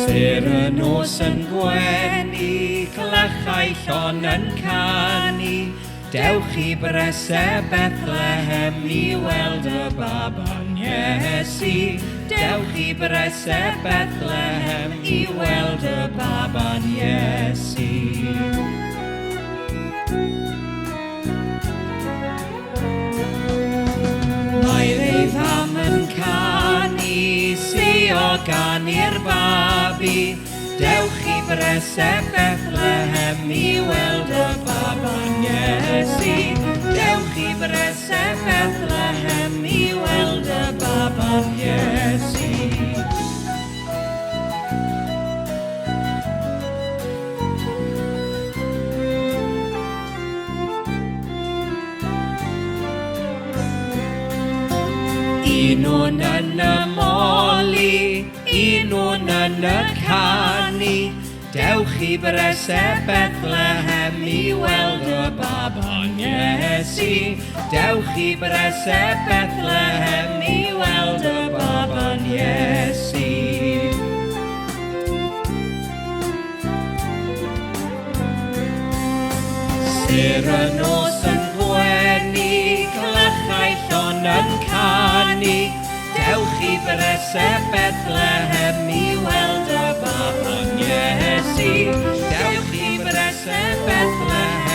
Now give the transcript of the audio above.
Sir y nos yn gwenu, clychau llon yn canu, dewch I bresau Bethlehem I weld y baban Iesu. Dewch I bresau Bethlehem I weld y baban Iesu. Mae'r ei fam yn canu, sio gan i'r babi. Dewch I bresau Bethlehem I weld y baban Iesu. Dewch I bresau Bethlehem I weld y baban Iesu. Un nhw'n yn y moli, un nhw'n yn y canu. Dewch I bresau Bethlehem I weld y baban Iesu. Dewch I bresau Bethlehem I weld y baban Iesu. Sir y nos yn gwenu, clychau llon yn canu. Dewch I bresau Bethlehem I weld y baban Iesu. Dewch I bresau Bethlehem